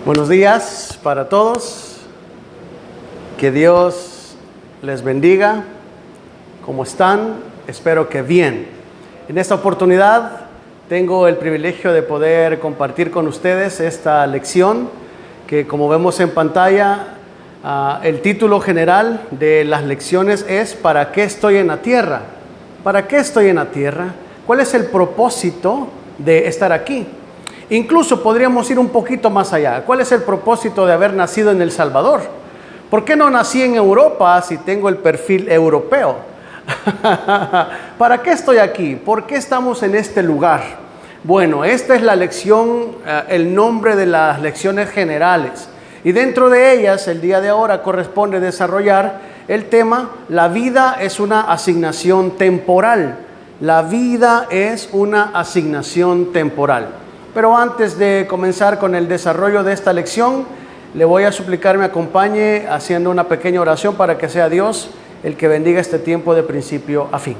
Buenos días para todos. Que Dios les bendiga. ¿Cómo están? Espero que bien. En esta oportunidad tengo el privilegio de poder compartir con ustedes esta lección que, como vemos en pantalla, el título general de las lecciones es ¿para qué estoy en la tierra? ¿Para qué estoy en la tierra? ¿Cuál es el propósito de estar aquí? Incluso podríamos ir un poquito más allá. ¿Cuál es el propósito de haber nacido en El Salvador? ¿Por qué no nací en Europa si tengo el perfil europeo? ¿Para qué estoy aquí? ¿Por qué estamos en este lugar? Bueno, esta es la lección, el nombre de las lecciones generales. Y dentro de ellas, el día de ahora corresponde desarrollar el tema: la vida es una asignación temporal. La vida es una asignación temporal. Pero antes de comenzar con el desarrollo de esta lección, le voy a suplicar me acompañe haciendo una pequeña oración para que sea Dios el que bendiga este tiempo de principio a fin.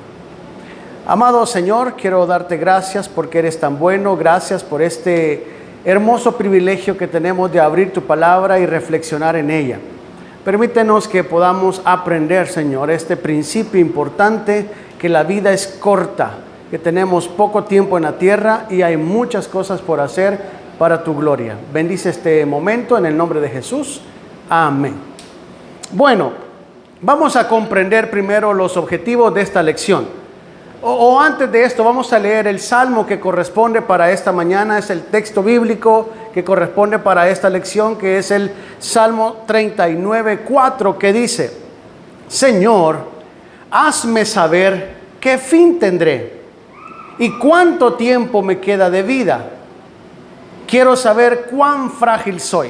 Amado Señor, quiero darte gracias porque eres tan bueno. Gracias por este hermoso privilegio que tenemos de abrir tu palabra y reflexionar en ella. Permítenos que podamos aprender, Señor, este principio importante, que la vida es corta, que tenemos poco tiempo en la tierra y hay muchas cosas por hacer para tu gloria. Bendice este momento en el nombre de Jesús. Amén. Bueno, vamos a comprender primero los objetivos de esta lección. O antes de esto, vamos a leer el salmo que corresponde para esta mañana. Es el texto bíblico que corresponde para esta lección, que es el Salmo 39:4, que dice: Señor, hazme saber qué fin tendré y cuánto tiempo me queda de vida. Quiero saber cuán frágil soy.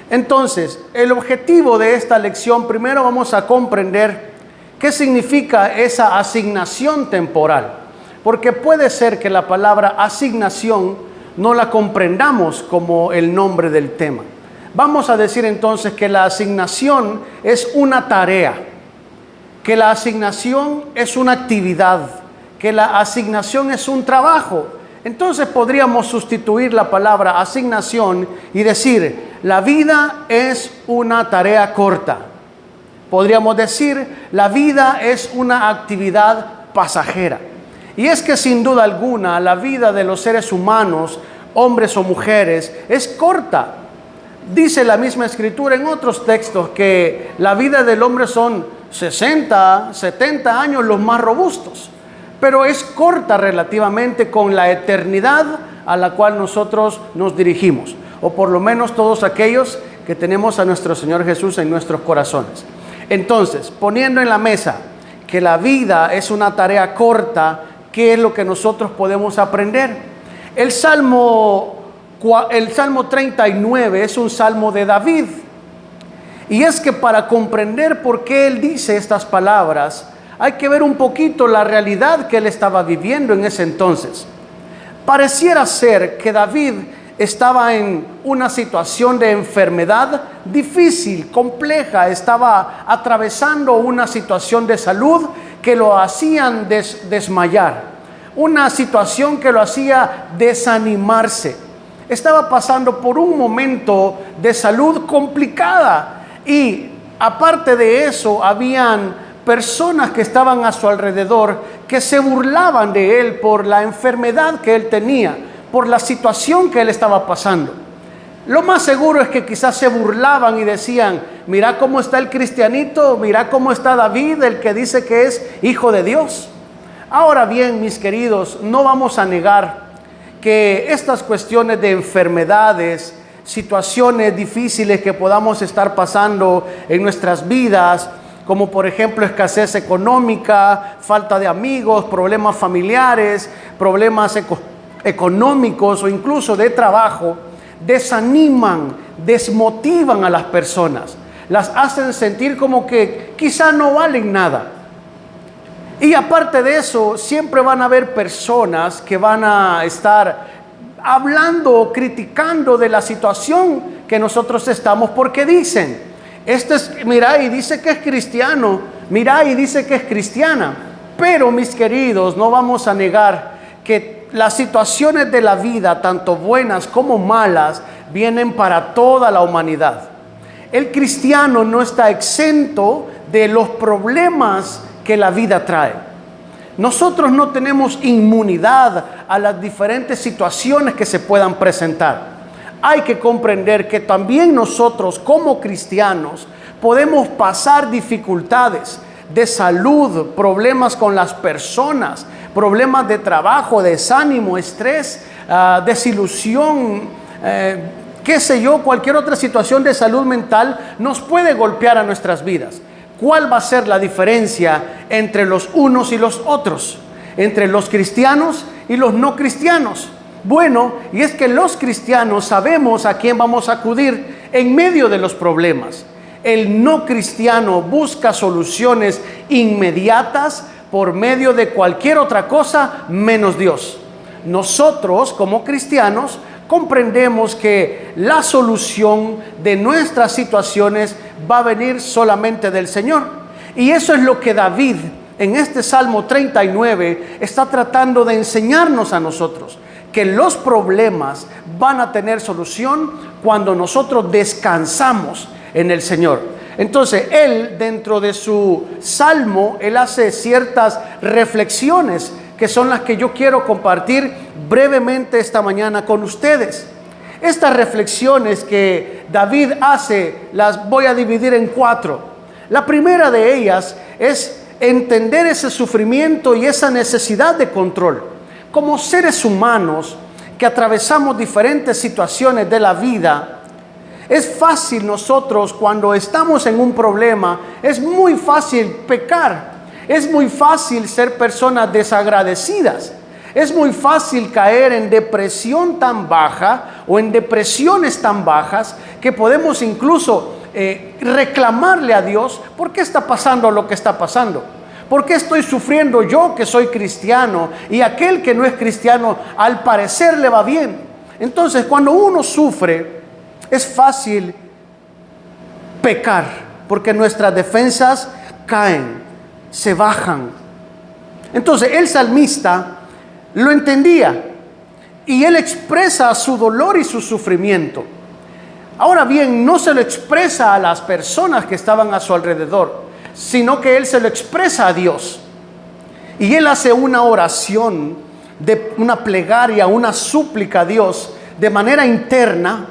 Entonces, el objetivo de esta lección, primero vamos a comprender qué significa esa asignación temporal. Porque puede ser que la palabra asignación no la comprendamos como el nombre del tema. Vamos a decir entonces que la asignación es una tarea, que la asignación es una actividad, que la asignación es un trabajo. Entonces podríamos sustituir la palabra asignación y decir: la vida es una tarea corta. Podríamos decir: la vida es una actividad pasajera. Y es que sin duda alguna la vida de los seres humanos, hombres o mujeres, es corta. Dice la misma Escritura en otros textos que la vida del hombre son 60, 70 años los más robustos. Pero es corta relativamente con la eternidad a la cual nosotros nos dirigimos, o por lo menos todos aquellos que tenemos a nuestro Señor Jesús en nuestros corazones. Entonces, poniendo en la mesa que la vida es una tarea corta, ¿qué es lo que nosotros podemos aprender? El Salmo 39 es un salmo de David. Y es que para comprender por qué él dice estas palabras, hay que ver un poquito la realidad que él estaba viviendo en ese entonces. Pareciera ser que David estaba en una situación de enfermedad difícil, compleja. Estaba atravesando una situación de salud que lo hacían desmayar. Una situación que lo hacía desanimarse. Estaba pasando por un momento de salud complicada. Y aparte de eso, habían personas que estaban a su alrededor que se burlaban de él por la enfermedad que él tenía, por la situación que él estaba pasando. Lo más seguro es que quizás se burlaban y decían: mira cómo está el cristianito, mira cómo está David, el que dice que es hijo de Dios. Ahora bien, mis queridos, no vamos a negar que estas cuestiones de enfermedades, situaciones difíciles que podamos estar pasando en nuestras vidas, como por ejemplo escasez económica, falta de amigos, problemas familiares, problemas económicos o incluso de trabajo, desaniman, desmotivan a las personas, las hacen sentir como que quizá no valen nada. Y aparte de eso, siempre van a haber personas que van a estar hablando o criticando de la situación que nosotros estamos, porque dicen: mira, y dice que es cristiano, mira, y dice que es cristiana. Pero, mis queridos, no vamos a negar que las situaciones de la vida, tanto buenas como malas, vienen para toda la humanidad. El cristiano no está exento de los problemas que la vida trae. Nosotros no tenemos inmunidad a las diferentes situaciones que se puedan presentar. Hay que comprender que también nosotros como cristianos podemos pasar dificultades de salud, problemas con las personas, problemas de trabajo, desánimo, estrés, desilusión, qué sé yo, cualquier otra situación de salud mental nos puede golpear a nuestras vidas. ¿Cuál va a ser la diferencia entre los unos y los otros? Entre los cristianos y los no cristianos. Bueno, y es que los cristianos sabemos a quién vamos a acudir en medio de los problemas. El no cristiano busca soluciones inmediatas por medio de cualquier otra cosa menos Dios. Nosotros, como cristianos, comprendemos que la solución de nuestras situaciones va a venir solamente del Señor. Y eso es lo que David en este Salmo 39 está tratando de enseñarnos a nosotros, que los problemas van a tener solución cuando nosotros descansamos en el Señor. Entonces, él dentro de su Salmo, él hace ciertas reflexiones que son las que yo quiero compartir brevemente esta mañana con ustedes. Estas reflexiones que David hace las voy a dividir en 4. La primera de ellas es entender ese sufrimiento y esa necesidad de control. Como seres humanos que atravesamos diferentes situaciones de la vida, es fácil nosotros cuando estamos en un problema, es muy fácil pecar. Es muy fácil ser personas desagradecidas. Es muy fácil caer en depresión tan baja o en depresiones tan bajas que podemos incluso reclamarle a Dios: ¿por qué está pasando lo que está pasando? ¿Por qué estoy sufriendo yo que soy cristiano y aquel que no es cristiano al parecer le va bien? Entonces, cuando uno sufre, es fácil pecar porque nuestras defensas caen, se bajan. Entonces el salmista lo entendía y él expresa su dolor y su sufrimiento. Ahora bien, no se lo expresa a las personas que estaban a su alrededor, sino que él se lo expresa a Dios. Y él hace una oración, una plegaria, una súplica a Dios de manera interna,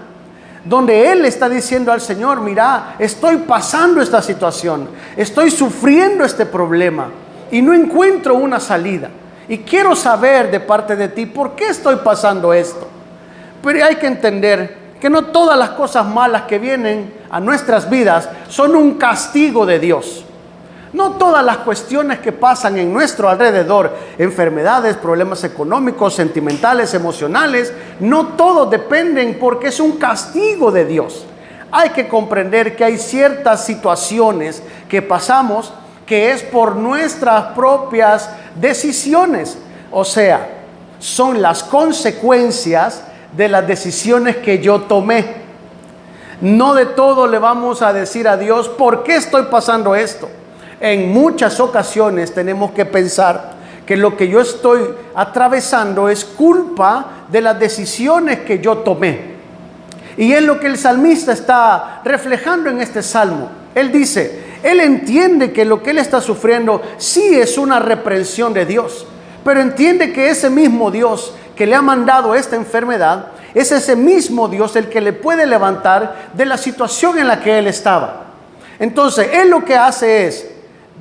donde él está diciendo al Señor: mira, estoy pasando esta situación, estoy sufriendo este problema y no encuentro una salida. Y quiero saber de parte de ti por qué estoy pasando esto. Pero hay que entender que no todas las cosas malas que vienen a nuestras vidas son un castigo de Dios. No todas las cuestiones que pasan en nuestro alrededor, enfermedades, problemas económicos, sentimentales, emocionales, no todos dependen porque es un castigo de Dios. Hay que comprender que hay ciertas situaciones que pasamos que es por nuestras propias decisiones. O sea, son las consecuencias de las decisiones que yo tomé. No de todo le vamos a decir a Dios: ¿por qué estoy pasando esto? En muchas ocasiones tenemos que pensar que lo que yo estoy atravesando es culpa de las decisiones que yo tomé. Y es lo que el salmista está reflejando en este salmo. Él dice, él entiende que lo que él está sufriendo sí es una reprensión de Dios, pero entiende que ese mismo Dios que le ha mandado esta enfermedad es ese mismo Dios el que le puede levantar de la situación en la que él estaba. Entonces, él lo que hace es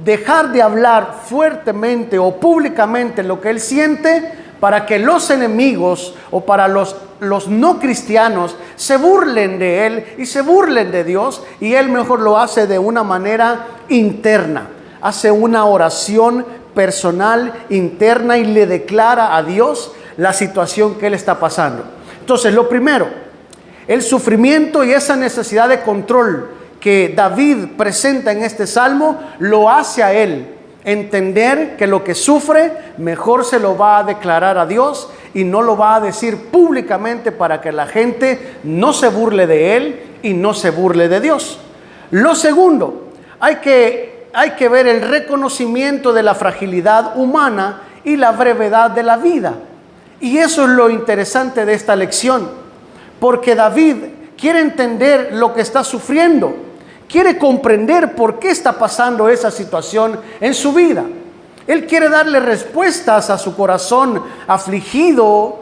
dejar de hablar fuertemente o públicamente lo que él siente para que los enemigos o para los no cristianos se burlen de él y se burlen de Dios, y él mejor lo hace de una manera interna. Hace una oración personal interna y le declara a Dios la situación que él está pasando. Entonces, lo primero, el sufrimiento y esa necesidad de control que David presenta en este salmo lo hace a él entender que lo que sufre mejor se lo va a declarar a Dios y no lo va a decir públicamente para que la gente no se burle de él y no se burle de Dios. Lo segundo, hay que ver el reconocimiento de la fragilidad humana y la brevedad de la vida. Y eso es lo interesante de esta lección, porque David quiere entender lo que está sufriendo, quiere comprender por qué está pasando esa situación en su vida. Él quiere darle respuestas a su corazón afligido,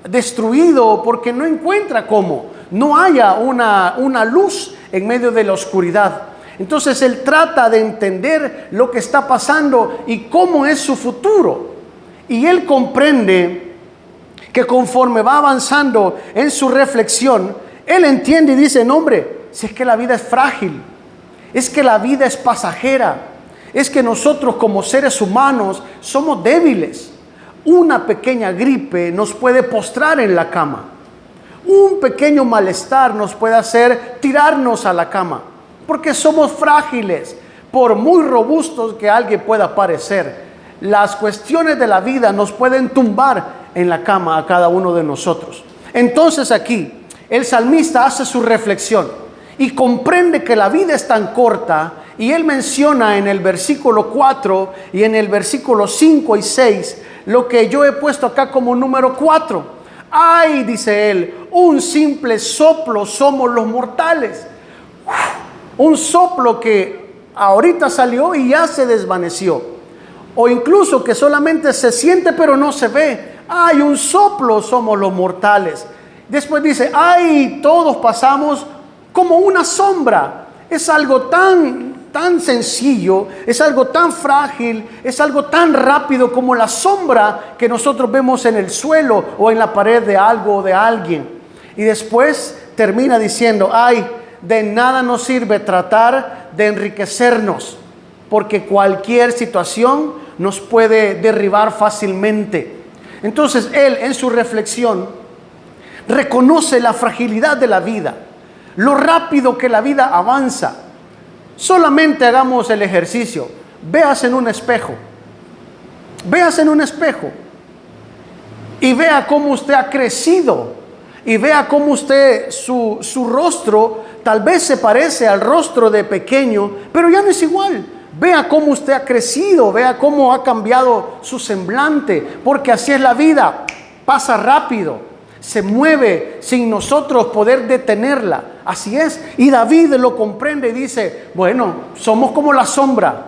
destruido, porque no encuentra cómo, no haya una luz en medio de la oscuridad. Entonces él trata de entender lo que está pasando y cómo es su futuro. Y él comprende que conforme va avanzando en su reflexión, él entiende y dice, no hombre, si es que la vida es frágil, es que la vida es pasajera, es que nosotros como seres humanos somos débiles. Una pequeña gripe nos puede postrar en la cama. Un pequeño malestar nos puede hacer tirarnos a la cama, porque somos frágiles, por muy robustos que alguien pueda parecer. Las cuestiones de la vida nos pueden tumbar en la cama a cada uno de nosotros. Entonces aquí el salmista hace su reflexión y comprende que la vida es tan corta, y él menciona en el versículo 4 y en el versículo 5 y 6 lo que yo he puesto acá como número 4. Ay, dice él, un simple soplo somos los mortales. Un soplo que ahorita salió y ya se desvaneció, o incluso que solamente se siente pero no se ve. Ay, un soplo somos los mortales. Después dice, ay, todos pasamos como una sombra. Es algo tan sencillo, es algo tan frágil, es algo tan rápido como la sombra que nosotros vemos en el suelo o en la pared de algo o de alguien. Y después termina diciendo, ay, de nada nos sirve tratar de enriquecernos, porque cualquier situación nos puede derribar fácilmente. Entonces él en su reflexión reconoce la fragilidad de la vida, lo rápido que la vida avanza. Solamente hagamos el ejercicio. Véase en un espejo. Véase en un espejo. Y vea cómo usted ha crecido. Y vea cómo usted, su rostro, tal vez se parece al rostro de pequeño, pero ya no es igual. Vea cómo usted ha crecido. Vea cómo ha cambiado su semblante. Porque así es la vida. Pasa rápido. Se mueve sin nosotros poder detenerla. Así es. Y David lo comprende y dice, bueno, somos como la sombra.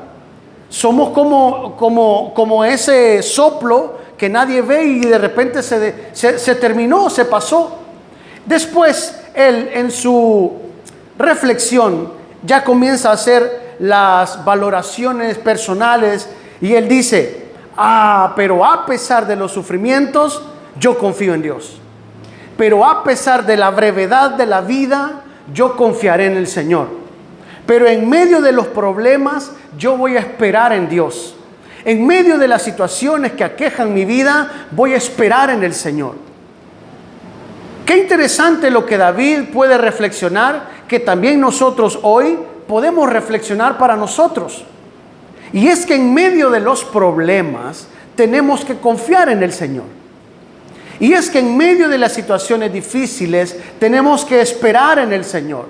Somos como ese soplo que nadie ve y de repente se terminó, se pasó. Después, él en su reflexión ya comienza a hacer las valoraciones personales y él dice, pero a pesar de los sufrimientos, yo confío en Dios. Pero a pesar de la brevedad de la vida, yo confiaré en el Señor. Pero en medio de los problemas, yo voy a esperar en Dios. En medio de las situaciones que aquejan mi vida, voy a esperar en el Señor. Qué interesante lo que David puede reflexionar, que también nosotros hoy podemos reflexionar para nosotros. Y es que en medio de los problemas, tenemos que confiar en el Señor. Y es que en medio de las situaciones difíciles tenemos que esperar en el Señor.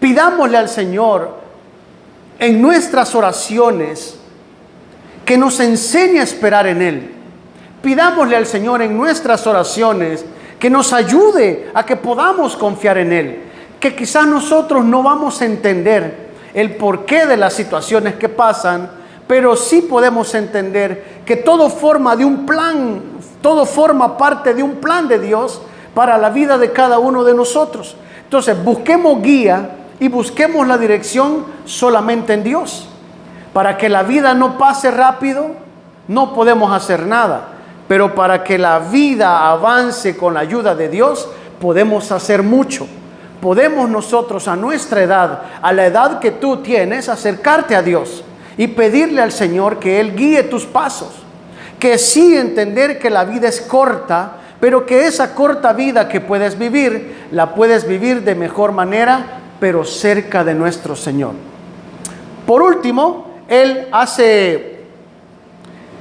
Pidámosle al Señor en nuestras oraciones que nos enseñe a esperar en Él. Pidámosle al Señor en nuestras oraciones que nos ayude a que podamos confiar en Él. Que quizás nosotros no vamos a entender el porqué de las situaciones que pasan, pero sí podemos entender que todo forma de un plan, todo forma parte de un plan de Dios para la vida de cada uno de nosotros. Entonces busquemos guía y busquemos la dirección solamente en Dios. Para que la vida no pase rápido, no podemos hacer nada. Pero para que la vida avance con la ayuda de Dios, podemos hacer mucho. Podemos nosotros a nuestra edad, a la edad que tú tienes, acercarte a Dios y pedirle al Señor que Él guíe tus pasos. Que sí entender que la vida es corta, pero que esa corta vida que puedes vivir, la puedes vivir de mejor manera, pero cerca de nuestro Señor. Por último, él hace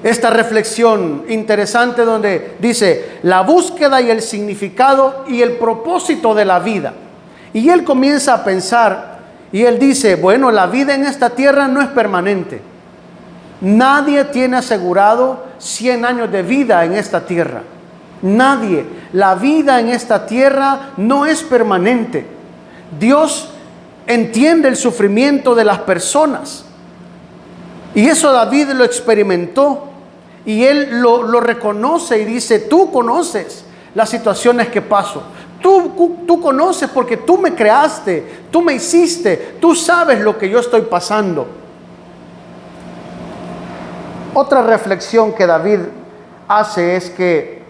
esta reflexión interesante donde dice la búsqueda y el significado y el propósito de la vida. Y él comienza a pensar y él dice, bueno, la vida en esta tierra no es permanente. Nadie tiene asegurado 100 años de vida en esta tierra. Nadie. la vida en esta tierra no es permanente. Dios entiende el sufrimiento de las personas. Y eso David lo experimentó. Y él lo reconoce y dice, tú conoces las situaciones que paso. Tú conoces porque tú me creaste, tú me hiciste, tú sabes lo que yo estoy pasando. Otra reflexión que David hace es que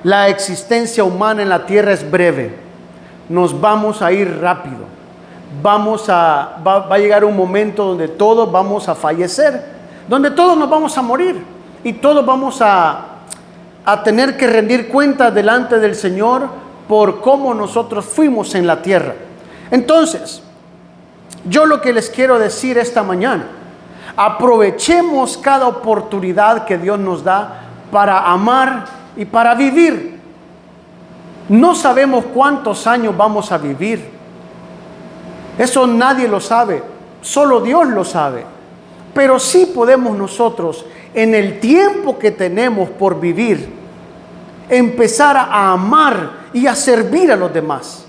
la existencia humana en la tierra es breve. Nos vamos a ir rápido. Va a llegar un momento donde todos vamos a fallecer, donde todos nos vamos a morir y todos vamos a tener que rendir cuentas delante del Señor por cómo nosotros fuimos en la tierra. Entonces, yo lo que les quiero decir esta mañana, aprovechemos cada oportunidad que Dios nos da para amar y para vivir. No sabemos cuántos años vamos a vivir. Eso nadie lo sabe, solo Dios lo sabe. Pero sí podemos nosotros, en el tiempo que tenemos por vivir, empezar a amar y a servir a los demás.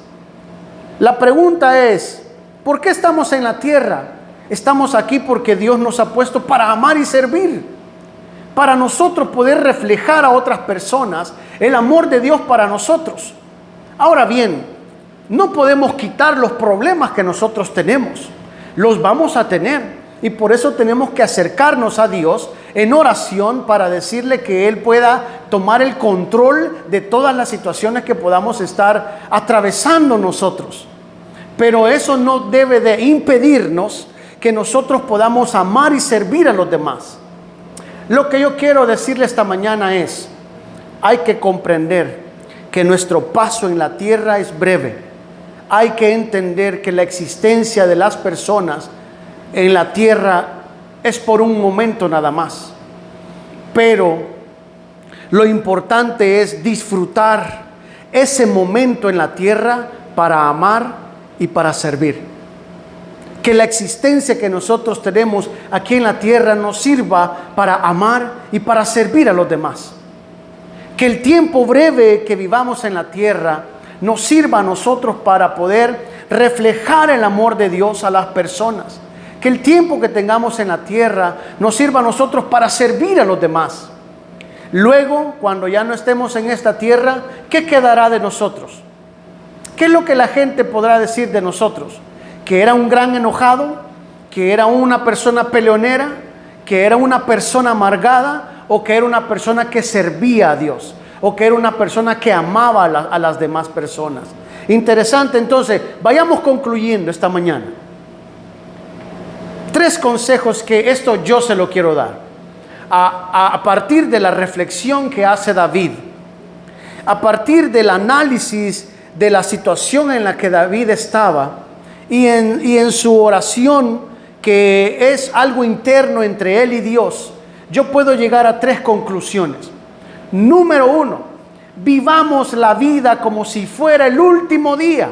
La pregunta es, ¿por qué estamos en la tierra? Estamos aquí porque Dios nos ha puesto para amar y servir, para nosotros poder reflejar a otras personas el amor de Dios para nosotros. Ahora bien, no podemos quitar los problemas que nosotros tenemos, los vamos a tener, y por eso tenemos que acercarnos a Dios en oración para decirle que Él pueda tomar el control de todas las situaciones que podamos estar atravesando nosotros. Pero eso no debe de impedirnos que nosotros podamos amar y servir a los demás. Lo que yo quiero decirle esta mañana es, hay que comprender que nuestro paso en la tierra es breve. Hay que entender que la existencia de las personas en la tierra es por un momento nada más. Pero lo importante es disfrutar ese momento en la tierra para amar y para servir. Que la existencia que nosotros tenemos aquí en la tierra nos sirva para amar y para servir a los demás. Que el tiempo breve que vivamos en la tierra nos sirva a nosotros para poder reflejar el amor de Dios a las personas. Que el tiempo que tengamos en la tierra nos sirva a nosotros para servir a los demás. Luego, cuando ya no estemos en esta tierra, ¿qué quedará de nosotros? ¿Qué es lo que la gente podrá decir de nosotros? ¿Que era un gran enojado? ¿Que era una persona peleonera? ¿Que era una persona amargada? ¿O que era una persona que servía a Dios? ¿O que era una persona que amaba a las demás personas? Interesante, entonces, vayamos concluyendo esta mañana. 3 consejos que esto yo se lo quiero dar. A partir de la reflexión que hace David, a partir del análisis de la situación en la que David estaba y en su oración, que es algo interno entre él y Dios, yo puedo llegar a 3 conclusiones. Número 1, vivamos la vida como si fuera el último día,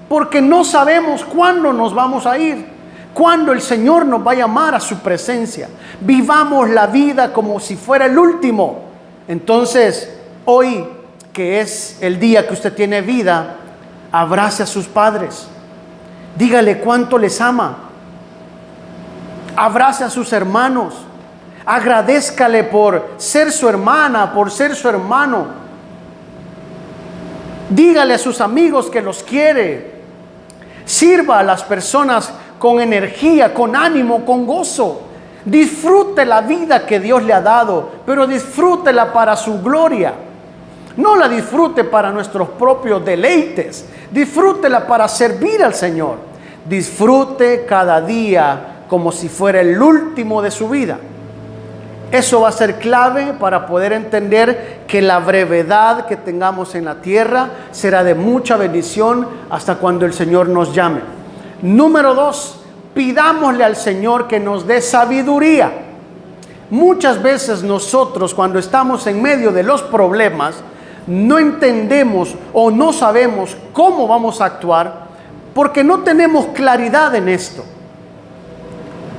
porque no sabemos cuándo nos vamos a ir. Cuando el Señor nos va a llamar a su presencia, vivamos la vida como si fuera el último. Entonces, hoy, que es el día que usted tiene vida, abrace a sus padres, dígale cuánto les ama, abrace a sus hermanos, agradézcale por ser su hermana, por ser su hermano, dígale a sus amigos que los quiere, sirva a las personas con energía, con ánimo, con gozo. Disfrute la vida que Dios le ha dado, pero disfrútela para su gloria. No la disfrute para nuestros propios deleites. Disfrútela para servir al Señor. Disfrute cada día como si fuera el último de su vida. Eso va a ser clave para poder entender que la brevedad que tengamos en la tierra será de mucha bendición hasta cuando el Señor nos llame. Número 2, pidámosle al Señor que nos dé sabiduría. Muchas veces nosotros, cuando estamos en medio de los problemas, no entendemos o no sabemos cómo vamos a actuar porque no tenemos claridad en esto.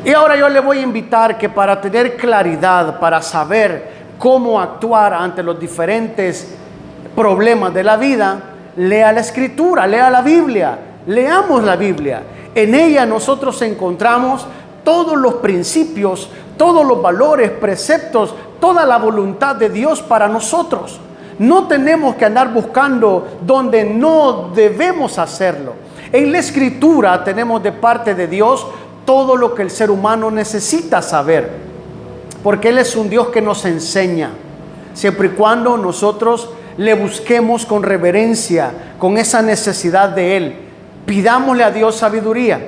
Y ahora yo le voy a invitar que para tener claridad, para saber cómo actuar ante los diferentes problemas de la vida, lea la Escritura, lea la Biblia, leamos la Biblia. En ella nosotros encontramos todos los principios, todos los valores, preceptos, toda la voluntad de Dios para nosotros. No tenemos que andar buscando donde no debemos hacerlo. En la Escritura tenemos de parte de Dios todo lo que el ser humano necesita saber, porque Él es un Dios que nos enseña, siempre y cuando nosotros le busquemos con reverencia, con esa necesidad de Él. Pidámosle a Dios sabiduría,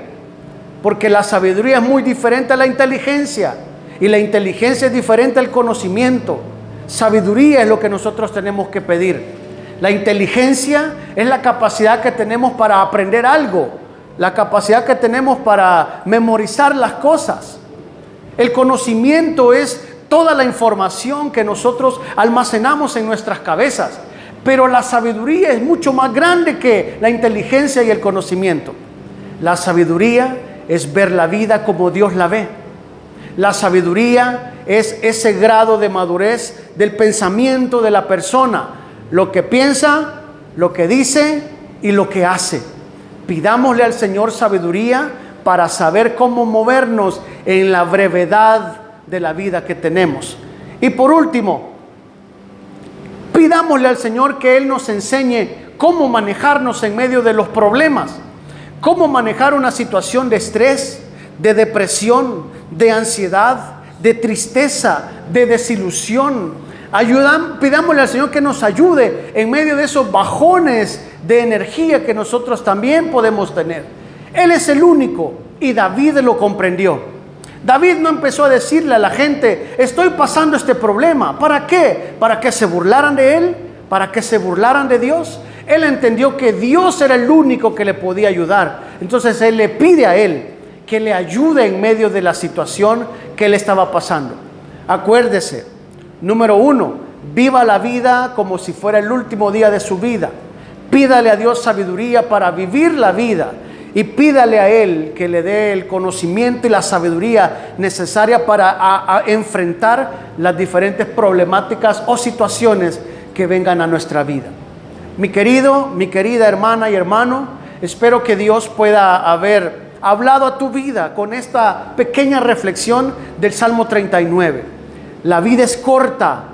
porque la sabiduría es muy diferente a la inteligencia, y la inteligencia es diferente al conocimiento. Sabiduría es lo que nosotros tenemos que pedir. La inteligencia es la capacidad que tenemos para aprender algo, la capacidad que tenemos para memorizar las cosas. El conocimiento es toda la información que nosotros almacenamos en nuestras cabezas, pero la sabiduría es mucho más grande que la inteligencia y el conocimiento. La sabiduría es ver la vida como Dios la ve. La sabiduría es ese grado de madurez del pensamiento de la persona, lo que piensa, lo que dice y lo que hace. Pidámosle al Señor sabiduría para saber cómo movernos en la brevedad de la vida que tenemos. Y por último, pidámosle al Señor que Él nos enseñe cómo manejarnos en medio de los problemas, cómo manejar una situación de estrés, de depresión, de ansiedad, de tristeza, de desilusión. Pidámosle al Señor que nos ayude en medio de esos bajones de energía que nosotros también podemos tener. Él es el único, y David lo comprendió. David no empezó a decirle a la gente: estoy pasando este problema. ¿Para qué? ¿Para que se burlaran de él? ¿Para que se burlaran de Dios? Él entendió que Dios era el único que le podía ayudar. Entonces él le pide a él que le ayude en medio de la situación que él estaba pasando. Acuérdese, número 1, viva la vida como si fuera el último día de su vida. Pídale a Dios sabiduría para vivir la vida, y pídale a Él que le dé el conocimiento y la sabiduría necesaria para enfrentar las diferentes problemáticas o situaciones que vengan a nuestra vida. Mi querida hermana y hermano, espero que Dios pueda haber hablado a tu vida con esta pequeña reflexión del Salmo 39. La vida es corta,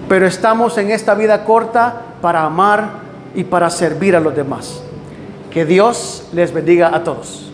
pero estamos en esta vida corta para amar y para servir a los demás. Que Dios les bendiga a todos.